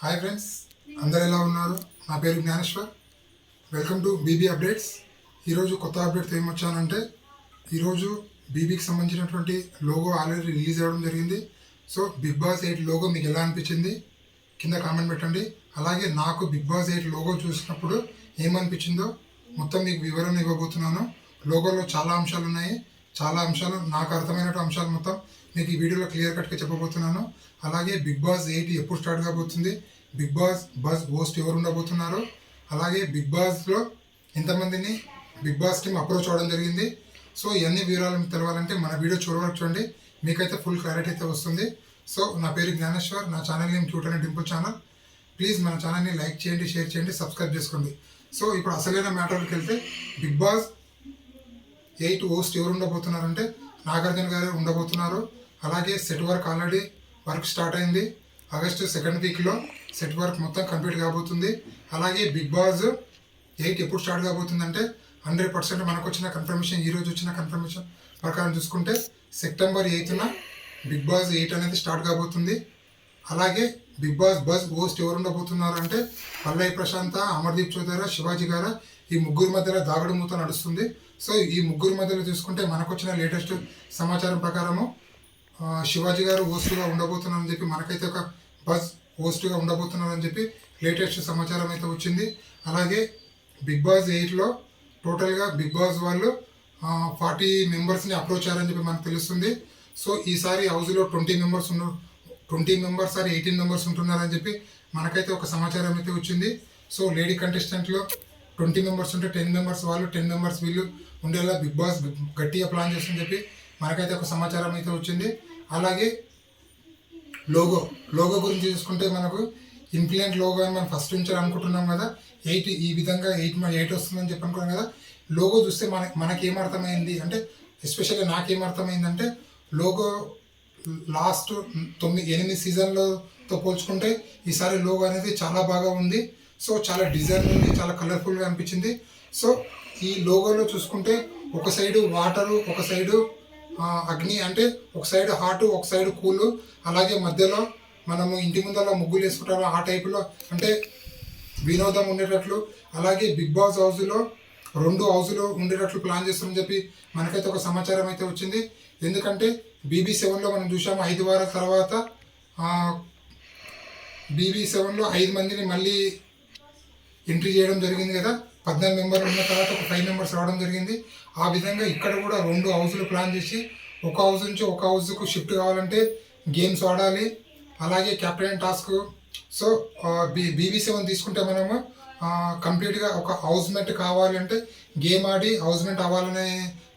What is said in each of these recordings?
Hi friends, అందరు ఎలా ఉన్నారు? నా పేరు Gnaneshwar. Welcome to BB updates. ఈరోజు కొత్త అప్డేట్తో ఏమొచ్చానంటే, ఈరోజు బీబీకి సంబంధించినటువంటి లోగో ఆల్రెడీ రిలీజ్ అవ్వడం జరిగింది. సో బిగ్ బాస్ 8 లోగో మీకు ఎలా అనిపించింది కింద కామెంట్ పెట్టండి. అలాగే నాకు బిగ్ బాస్ 8 లోగో చూసినప్పుడు ఏమనిపించిందో మొత్తం మీకు వివరణ ఇవ్వబోతున్నాను. లోగోలో చాలా అంశాలు ఉన్నాయి. చాలా అంశాలు నాకు అర్థమైనట్టు అంశాలు మొత్తం మీకు ఈ వీడియోలో క్లియర్ కట్గా చెప్పబోతున్నాను. అలాగే బిగ్ బాస్ 8 ఎప్పుడు స్టార్ట్ కాబోతుంది, బిగ్ బాస్ హోస్ట్ ఎవరు ఉండబోతున్నారు, అలాగే బిగ్ బాస్లో ఎంతమందిని బిగ్ బాస్ టీమ్ అప్రోచ్ అవ్వడం జరిగింది. సో ఇవన్నీ వివరాలు తెలవాలంటే మన వీడియో చూడండి, మీకైతే ఫుల్ క్లారిటీ అయితే వస్తుంది. సో నా పేరు జ్ఞానేశ్వర్, నా channel name cute and Dimple channel. Please మన ఛానల్ని లైక్ చేయండి, షేర్ చేయండి, సబ్స్క్రైబ్ చేసుకోండి. సో ఇప్పుడు అసలైన మ్యాటర్కి వెళ్తే, బిగ్ బాస్ 8 హోస్ట్ ఎవరు ఉండబోతున్నారంటే నాగార్జున గారు ఉండబోతున్నారు. అలాగే set work already work start అయింది. ఆగస్టు 2nd వీక్లో సెట్ వర్క్ మొత్తం కంప్లీట్ కాబోతుంది. అలాగే బిగ్ బాస్ 8 ఎప్పుడు స్టార్ట్ కాబోతుందంటే 100% మనకు వచ్చిన కన్ఫర్మేషన్, ఈరోజు వచ్చిన కన్ఫర్మేషన్ ప్రకారం చూసుకుంటే సెప్టెంబర్ 8న బిగ్ బాస్ 8 అనేది స్టార్ట్ కాబోతుంది. అలాగే బిగ్ బాస్ హోస్ట్ ఎవరు ఉండబోతున్నారు అంటే పల్లవి ప్రశాంత, అమర్దీప్ చౌదరి, శివాజీ గారు, ఈ ముగ్గురు మధ్యలో దాగుడు మూత నడుస్తుంది. సో ఈ ముగ్గురు మధ్యలో చూసుకుంటే మనకు వచ్చిన లేటెస్ట్ సమాచారం ప్రకారము శివాజీ గారు హోస్ట్గా ఉండబోతున్నారని చెప్పి, మనకైతే ఒక బజ్ హోస్ట్గా ఉండబోతున్నారని చెప్పి లేటెస్ట్ సమాచారం అయితే వచ్చింది. అలాగే బిగ్ బాస్ 8లో టోటల్గా బిగ్ బాస్ వాళ్ళు 40 మెంబర్స్ని అప్రోచ్ అయ్యారని చెప్పి మనకు తెలుస్తుంది. సో ఈసారి హౌస్లో 20 మెంబర్స్ 18 మెంబర్స్ ఉంటున్నారని చెప్పి మనకైతే ఒక సమాచారం అయితే వచ్చింది. సో లేడీ కంటెస్టెంట్లో 20 మెంబర్స్ ఉంటే 10 మెంబర్స్ వాళ్ళు, 10 మెంబర్స్ వీళ్ళు ఉండేలా బిగ్ బాస్ గట్టిగా ప్లాన్ చేస్తుందని చెప్పి మనకైతే ఒక సమాచారం అయితే వచ్చింది. అలాగే లోగో గురించి చూసుకుంటే, మనకు ఇన్ఫ్లుయెంట్ లోగో అని మనం ఫస్ట్ నుంచి అనుకుంటున్నాం కదా. 8 ఈ విధంగా 8 వస్తుందని చెప్పి అనుకున్నాం కదా. లోగో చూస్తే మనకేమర్థమైంది అంటే, ఎస్పెషల్లీ నాకేమర్థమైందంటే, లోగో లాస్ట్ 8 సీజన్లతో పోల్చుకుంటే ఈసారి లోగో అనేది చాలా బాగా ఉంది. సో చాలా డిజైన్ ఉంది, చాలా కలర్ఫుల్గా అనిపించింది. సో ఈ లోగోలో చూసుకుంటే ఒక సైడు వాటరు, ఒక సైడు అగ్ని, అంటే ఒక సైడ్ హాటు, ఒక సైడ్ కూలు, అలాగే మధ్యలో మనము ఇంటి ముందర ముగ్గులు వేసుకుంటాము ఆ టైపులో, అంటే వినోదం ఉండేటట్లు. అలాగే బిగ్ బాస్ హౌస్లో 2 హౌస్లు ఉండేటట్లు ప్లాన్ చేస్తామని చెప్పి మనకైతే ఒక సమాచారం అయితే వచ్చింది. ఎందుకంటే BB7లో మనం చూసాము 5 వారాల తర్వాత BB7లో 5 మందిని మళ్ళీ ఎంట్రీ చేయడం జరిగింది కదా. 14 మెంబర్లు ఉన్న తర్వాత ఒక 5 మెంబర్స్ రావడం జరిగింది. ఆ విధంగా ఇక్కడ కూడా 2 హౌస్లు ప్లాన్ చేసి, ఒక హౌస్ నుంచి ఒక హౌస్కు షిఫ్ట్ కావాలంటే గేమ్స్ ఆడాలి. అలాగే కెప్టెన్ టాస్క్. సో BB7 తీసుకుంటే మనము కంప్లీట్గా ఒక హౌస్మేట్ కావాలి అంటే గేమ్ ఆడి హౌస్మేట్ అవ్వాలనే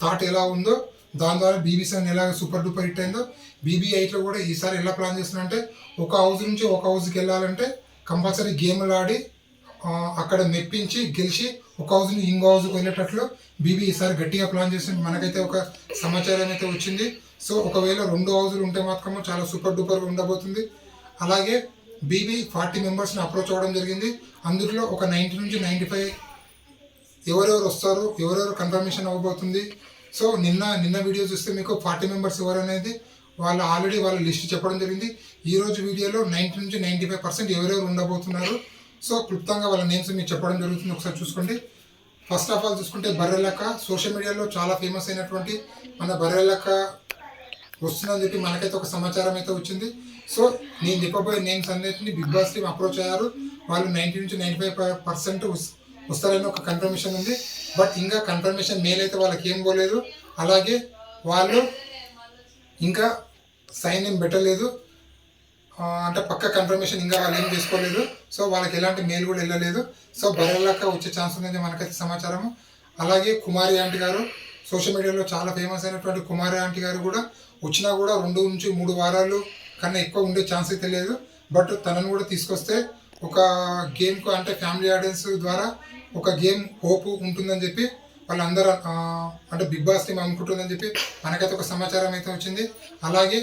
థాట్ ఎలా ఉందో, దాని ద్వారా BB7 ఎలా సూపర్ డూపర్ హిట్ అయిందో, BB8లో కూడా ఈసారి ఎలా ప్లాన్ చేస్తున్నారంటే, ఒక హౌస్ నుంచి ఒక హౌస్కి వెళ్ళాలంటే కంపల్సరీ గేమ్లు ఆడి అక్కడ మెప్పించి గెలిచి ఒక హౌస్ నుంచి ఇంకో హౌస్కి వెళ్ళేటట్లు BB ఈసారి గట్టిగా ప్లాన్ చేసి మనకైతే ఒక సమాచారం అయితే వచ్చింది. సో ఒకవేళ 2 హౌజులు ఉంటే మాత్రము చాలా సూపర్ డూపర్గా ఉండబోతుంది. అలాగే BB 40 మెంబర్స్ని అప్రోచ్ అవ్వడం జరిగింది. అందులో ఒక 90 నుంచి 95 ఎవరెవరు వస్తారు, ఎవరెవరు కన్ఫర్మేషన్ అవ్వబోతుంది. సో నిన్న వీడియో చూస్తే మీకు 40 మెంబర్స్ ఎవరు అనేది వాళ్ళు ఆల్రెడీ వాళ్ళ లిస్ట్ చెప్పడం జరిగింది. ఈరోజు వీడియోలో 90 నుంచి 95% ఎవరెవరు ఉండబోతున్నారు. సో క్లుప్తంగా వాళ్ళ నేమ్స్ మీకు చెప్పడం జరుగుతుంది, ఒకసారి చూసుకోండి. ఫస్ట్ ఆఫ్ ఆల్ చూసుకుంటే బర్రెలక్క, సోషల్ మీడియాలో చాలా ఫేమస్ అయినటువంటి మన బర్రెలక్క వస్తుందని చెప్పి మనకైతే ఒక సమాచారం అయితే వచ్చింది. సో నేను చెప్పబోయే నేమ్స్ అన్నిటిని బిగ్ బాస్ టీమ్ అప్రోచ్ అయ్యారు. వాళ్ళు 90 నుంచి 95% వస్తారని ఒక కన్ఫర్మేషన్ ఉంది. బట్ ఇంకా కన్ఫర్మేషన్ మెయిల్ అయితే వాళ్ళకి ఏం పోలేదు. అలాగే వాళ్ళు ఇంకా సైన్ ఏం పెట్టలేదు, అంటే పక్క కన్ఫర్మేషన్ ఇంకా వాళ్ళు ఏం చేసుకోలేదు. సో వాళ్ళకి ఎలాంటి మెయిల్ కూడా వెళ్ళలేదు. సో బర్రెలక్క వచ్చే ఛాన్స్ ఉందని మనకైతే సమాచారము. అలాగే కుమారి ఆంటీ గారు, సోషల్ మీడియాలో చాలా ఫేమస్ అయినటువంటి కుమారి ఆంటీ గారు కూడా వచ్చినా కూడా 2 నుంచి 3 వారాలు కన్నా ఎక్కువ ఉండే ఛాన్స్ అయితే లేదు. బట్ తనను కూడా తీసుకొస్తే ఒక గేమ్కు, అంటే ఫ్యామిలీ ఆడియన్స్ ద్వారా ఒక గేమ్ హోప్ ఉంటుందని చెప్పి వాళ్ళందరూ అంటే బిగ్ బాస్ టీమ్ అనుకుంటుందని చెప్పి మనకైతే ఒక సమాచారం అయితే వచ్చింది. అలాగే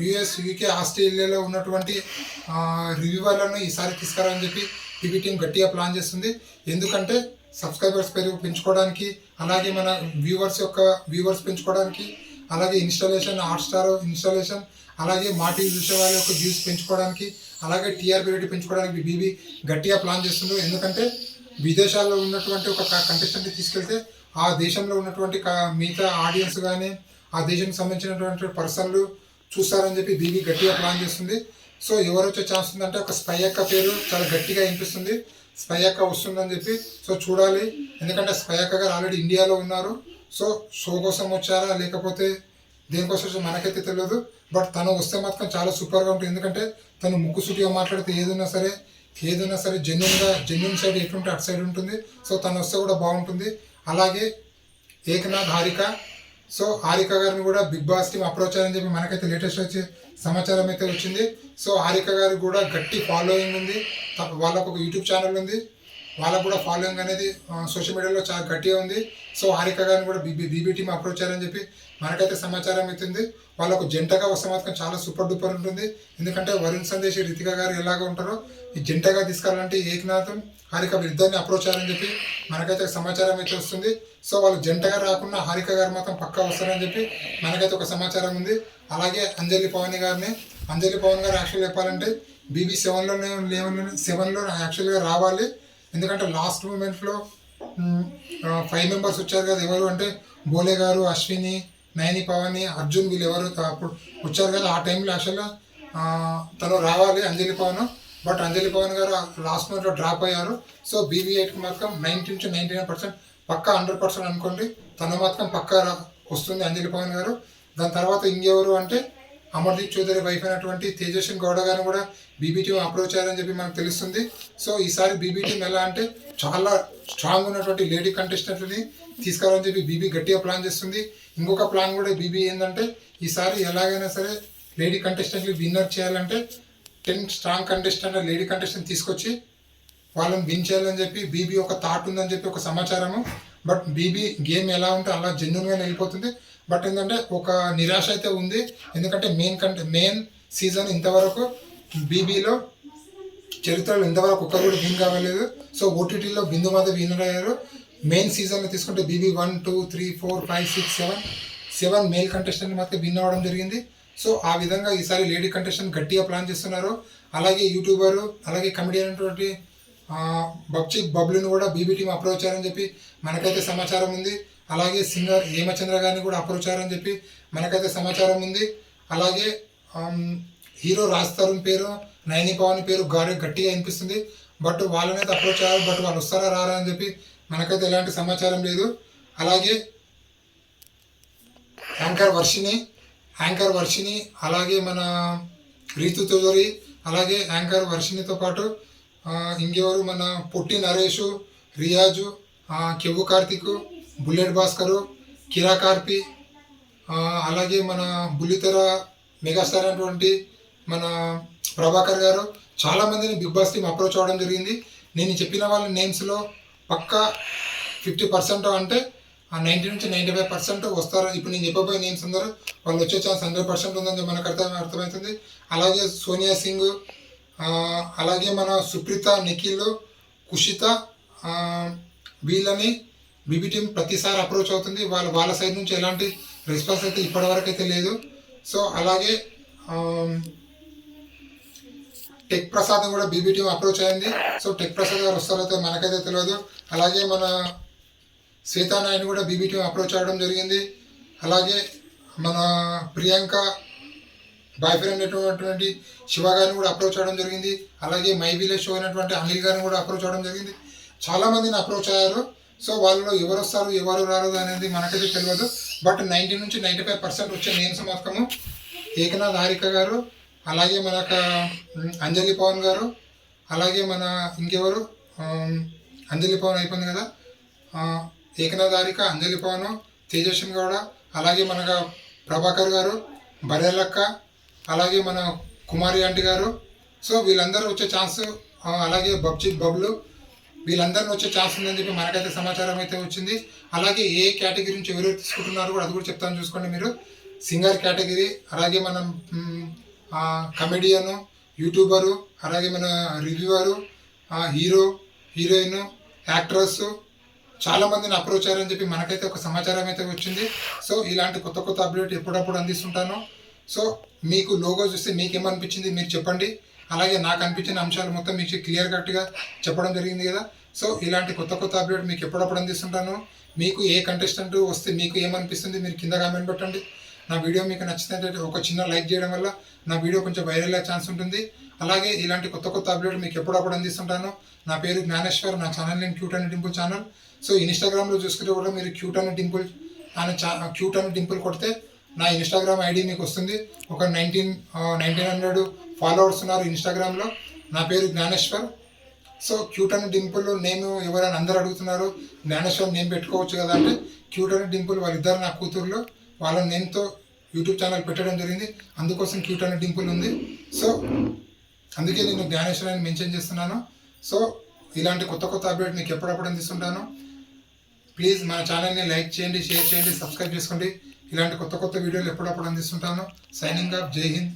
US, UK, ఆస్ట్రేలియాలో ఉన్నటువంటి రివ్యూవర్లను ఈసారి తీసుకురాని చెప్పి టీవీ టీం గట్టిగా ప్లాన్ చేస్తుంది. ఎందుకంటే సబ్స్క్రైబర్స్ పెంచుకోవడానికి, అలాగే మన వ్యూవర్స్ పెంచుకోవడానికి, అలాగే ఇన్స్టాలేషన్, హాట్స్టార్ ఇన్స్టాలేషన్, అలాగే మా టీవీ చూసే వాళ్ళ యొక్క వ్యూస్ పెంచుకోవడానికి, అలాగే టీఆర్పీ రేటు పెంచుకోవడానికి బీబీ గట్టిగా ప్లాన్ చేస్తున్నారు. ఎందుకంటే విదేశాల్లో ఉన్నటువంటి ఒక కంటెస్టెంట్ని తీసుకెళ్తే ఆ దేశంలో ఉన్నటువంటి మిగతా ఆడియన్స్ కానీ ఆ దేశానికి సంబంధించినటువంటి పర్సన్లు చూస్తారని చెప్పి బీబీ గట్టిగా ప్లాన్ చేస్తుంది. సో ఎవరు వచ్చే ఛాన్స్ ఉందంటే ఒక స్పై అక్క పేరు చాలా గట్టిగా వినిపిస్తుంది. స్పై అక్క వస్తుందని చెప్పి సో చూడాలి. ఎందుకంటే స్పై అక్క గారు ఆల్రెడీ ఇండియాలో ఉన్నారు. సో షో కోసం వచ్చారా లేకపోతే దేనికోసం వచ్చి మనకైతే తెలియదు. బట్ తను వస్తే మాత్రం చాలా సూపర్గా ఉంటుంది. ఎందుకంటే తను ముక్కుసూటిగా మాట్లాడితే ఏదైనా సరే జెన్యున్ సైడ్ ఎటుంటే అటు సైడ్ ఉంటుంది. సో తను వస్తే కూడా బాగుంటుంది. అలాగే ఏకనాథ్ హారిక, సో హారిక గారిని కూడా బిగ్ బాస్ టీమ్ అప్రోచ్ అయ్యారని చెప్పి మనకైతే లేటెస్ట్ వచ్చే సమాచారం అయితే వచ్చింది. సో హారిక గారికి కూడా గట్టి ఫాలోయింగ్ ఉంది. వాళ్ళకు ఒక యూట్యూబ్ ఛానల్ ఉంది. వాళ్ళకు కూడా ఫాలోయింగ్ అనేది సోషల్ మీడియాలో చాలా గట్టిగా ఉంది. సో హారిక గారిని కూడా బీబీ టీమ్ అప్రోచ్ అయ్యారని చెప్పి మనకైతే సమాచారం అవుతుంది. వాళ్ళకు జంటగా వస్తే మాత్రం చాలా సూపర్ డూపర్ ఉంటుంది. ఎందుకంటే వరుణ్ సందేశ్ రితిక గారు ఎలాగ ఉంటారో ఈ జంటగా తీసుకెళ్ళాలంటే ఏకనాథ్ హారిక ఇద్దరిని అప్రోచ్ అయ్యారని చెప్పి మనకైతే సమాచారం అయితే వస్తుంది. సో వాళ్ళు జంటగా రాకుండా హారిక గారు మాత్రం పక్కా వస్తారని చెప్పి మనకైతే ఒక సమాచారం ఉంది. అలాగే అంజలి పవన్ గారు యాక్చువల్ చెప్పాలంటే బీబీ 7లో యాక్చువల్గా రావాలి. ఎందుకంటే లాస్ట్ మూమెంట్లో 5 మెంబర్స్ వచ్చారు కదా. ఎవరు అంటే బోలే గారు, అశ్విని, నయని, పవని, అర్జున్ వీళ్ళు ఎవరు అప్పుడు వచ్చారు కదా. ఆ టైంలో యాక్చువల్గా తను రావాలి అంజలి పవన్. బట్ అంజలి పవన్ గారు లాస్ట్ మూమెంట్లో డ్రాప్ అయ్యారు. సో BB8కి మాత్రం 90-99% పక్కా 100% అనుకోండి. తను మాత్రం పక్కా వస్తుంది అంజలి పవన్ గారు. దాని తర్వాత ఇంకెవరు అంటే అమర్దీప్ చౌదరి వైఫ్ అయినటువంటి తేజస్విని గౌడ గారిని కూడా బీబీ టీమ్ అప్రోచ్ అయ్యారని చెప్పి మనకు తెలుస్తుంది. సో ఈసారి బీబీ టీమ్ ఎలా అంటే చాలా స్ట్రాంగ్ ఉన్నటువంటి లేడీ కంటెస్టెంట్ని తీసుకురావాలని చెప్పి బీబీ గట్టిగా ప్లాన్ చేస్తుంది. ఇంకొక ప్లాన్ కూడా బీబీ ఏంటంటే ఈసారి ఎలాగైనా సరే లేడీ కంటెస్టెంట్ని విన్నర్ చేయాలంటే 10 స్ట్రాంగ్ కంటెస్టెంట్ లేడీ కంటెస్టెంట్ తీసుకొచ్చి వాళ్ళని విన్ చేయాలని చెప్పి బీబీ ఒక థాట్ ఉందని చెప్పి ఒక సమాచారము. బట్ బీబీ గేమ్ ఎలా ఉంటే అలా జెన్యున్గా వెళ్ళిపోతుంది. బట్ ఏంటంటే ఒక నిరాశ అయితే ఉంది. ఎందుకంటే మెయిన్ సీజన్ ఇంతవరకు బీబీలో చరిత్రలో ఇంతవరకు ఒక్కరు కూడా విన్ కావలేదు. సో ఓటీటీలో బిందు మాధవ్ విన్నర్ అయ్యారు. మెయిన్ సీజన్లో తీసుకుంటే బీబీ 1, 2, 3, 4, 5, 6, 7 మేల్ కంటెస్టెంట్ మాత్రం విన్ అవ్వడం జరిగింది. సో ఆ విధంగా ఈసారి లేడీ కంటెస్టెంట్ గట్టిగా ప్లాన్ చేస్తున్నారు. అలాగే యూట్యూబరు అలాగే కమెడియన్ అయినటువంటి బబ్లుని కూడా బీబీ టీమ్ అప్రోచ్ అయ్యారని చెప్పి మనకైతే సమాచారం ఉంది. అలాగే సింగర్ హేమచంద్ర గారిని కూడా అప్రోచ్ అయ్యారని చెప్పి మనకైతే సమాచారం ఉంది. అలాగే హీరో రాజ్ తరుణ్ పేరు, నయని పవన్ పేరు గట్టిగా వినిపిస్తుంది. బట్ వాళ్ళనైతే అప్రోచ్ అయ్యారు. బట్ వాళ్ళు వస్తారా రారా అని చెప్పి మనకైతే ఎలాంటి సమాచారం లేదు. అలాగే యాంకర్ వర్షిని అలాగే మన రీతు చౌదరి అలాగే యాంకర్ వర్షినితో పాటు ఇంకెవరు మన పొట్టి నరేషు, రియాజు, కెవ్వు కార్తిక్, బుల్లెట్ భాస్కరు, కిరా కార్పి, అలాగే మన బుల్లితెర మెగాస్టార్ అయినటువంటి మన ప్రభాకర్ గారు చాలామందిని బిగ్ బాస్ టీమ్ అప్రోచ్ అవ్వడం జరిగింది. నేను చెప్పిన వాళ్ళ నేమ్స్లో పక్కా 50% అంటే 90-95% వస్తారు. ఇప్పుడు నేను చెప్పబోయే నేమ్స్ అందరూ వాళ్ళు వచ్చే ఛాన్స్ 100% ఉందని మనకు అర్థమవుతుంది. అలాగే సోనియా సింగ్, అలాగే మన సుప్రీత, నిఖిల్, కుషిత వీళ్ళని బీబీ టీం ప్రతిసారి అప్రోచ్ అవుతుంది. వాళ్ళ సైడ్ నుంచి ఎలాంటి రెస్పాన్స్ అయితే ఇప్పటివరకు అయితే లేదు. సో అలాగే టెక్ ప్రసాద్ కూడా బీబీ టీం అప్రోచ్ అయింది. సో టెక్ ప్రసాద్ గారు వస్తారైతే మనకైతే తెలియదు. అలాగే మన శ్వేతానాయని కూడా బీబీ టీం అప్రోచ్ అవ్వడం జరిగింది. అలాగే మన ప్రియాంక బాయ్ ఫ్రెండ్ అయినటువంటి శివ గారిని కూడా అప్రోచ్ అవ్వడం జరిగింది. అలాగే మై విలేజ్ షో అయినటువంటి అనిల్ గారిని కూడా అప్రోచ్ అవ్వడం జరిగింది. చాలామందిని అప్రోచ్ అయ్యారు. సో వాళ్ళలో ఎవరు వస్తారు ఎవరు రారు అనేది మనకైతే తెలియదు. బట్ 90-95% వచ్చే నేమ్స్ మాత్రము ఏకనాథ్ హారిక గారు, అలాగే మనకు అంజలి పవన్ గారు, అలాగే మన ఇంకెవరు అంజలి పవన్ అయిపోయింది కదా, ఏకనాథ్ హారిక, అంజలి పవన్, తేజస్విని గౌడ, అలాగే మనకు ప్రభాకర్ గారు, బరేలక్క, అలాగే మన కుమారి ఆంటీ గారు. సో వీళ్ళందరూ వచ్చే ఛాన్స్, అలాగే బబ్లు వీళ్ళందరినీ వచ్చే ఛాన్స్ ఉందని చెప్పి మనకైతే సమాచారం అయితే వచ్చింది. అలాగే ఏ కేటగిరీ నుంచి ఎవరెవరు తీసుకుంటున్నారో కూడా అది కూడా చెప్తాను చూసుకోండి మీరు. సింగర్ కేటగిరీ, అలాగే మనం కమెడియను, యూట్యూబరు, అలాగే మన రివ్యూవరు, హీరో, హీరోయిన్, యాక్ట్రస్ చాలామందిని అప్రోచ్ అయ్యారని చెప్పి మనకైతే ఒక సమాచారం అయితే వచ్చింది. సో ఇలాంటి కొత్త కొత్త అప్డేట్ ఎప్పుడప్పుడు అందిస్తుంటాను. సో మీకు లోగో చూస్తే మీకేమనిపించింది మీరు చెప్పండి. అలాగే నాకు అనిపించిన అంశాలు మొత్తం మీకు క్లియర్ కట్గా చెప్పడం జరిగింది కదా. సో ఇలాంటి కొత్త కొత్త అప్డేట్ మీకు ఎప్పుడప్పుడు అందిస్తుంటాను. మీకు ఏ కంటెస్టెంట్ వస్తే మీకు ఏమనిపిస్తుంది మీరు కింద కామెంట్ పెట్టండి. నా వీడియో మీకు నచ్చితే ఒక చిన్న లైక్ చేయడం వల్ల నా వీడియో కొంచెం వైరల్ అయ్యే ఛాన్స్ ఉంటుంది. అలాగే ఇలాంటి కొత్త కొత్త అప్డేట్ మీకు ఎప్పుడప్పుడు అందిస్తుంటాను. నా పేరు జ్ఞానేశ్వర్, నా channel name cute and Dimple channel. So ఇన్స్టాగ్రామ్లో చూసుకుంటే కూడా మీరు క్యూట్ అండ్ డింపుల్ కొడితే నా ఇన్స్టాగ్రామ్ ఐడి మీకు వస్తుంది. ఒక 1900 ఫాలోవర్స్ ఉన్నారు ఇన్స్టాగ్రామ్లో. నా పేరు Gnaneshwar. So cute and dimple name ఎవరైనా అందరూ అడుగుతున్నారు, జ్ఞానేశ్వర్ నేమ్ పెట్టుకోవచ్చు కదా అంటే, క్యూట్ అండ్ డింపుల్ వాళ్ళిద్దరు నా కూతుర్లో వాళ్ళ నేమ్తో యూట్యూబ్ ఛానల్ పెట్టడం జరిగింది. అందుకోసం క్యూట్ అండ్ డింపుల్ ఉంది. సో అందుకే నేను జ్ఞానేశ్వర్ అని మెన్షన్ చేస్తున్నాను. సో ఇలాంటి కొత్త కొత్త అప్డేట్ మీకు ఎప్పుడప్పుడు అందిస్తుంటాను. ప్లీజ్ మన ఛానల్ని లైక్ చేయండి, షేర్ చేయండి, సబ్స్క్రైబ్ చేసుకోండి. ఇలాంటి కొత్త కొత్త వీడియోలు ఎప్పుడప్పుడు అందిస్తుంటాను. సైనింగ్ ఆఫ్, జై హింద్.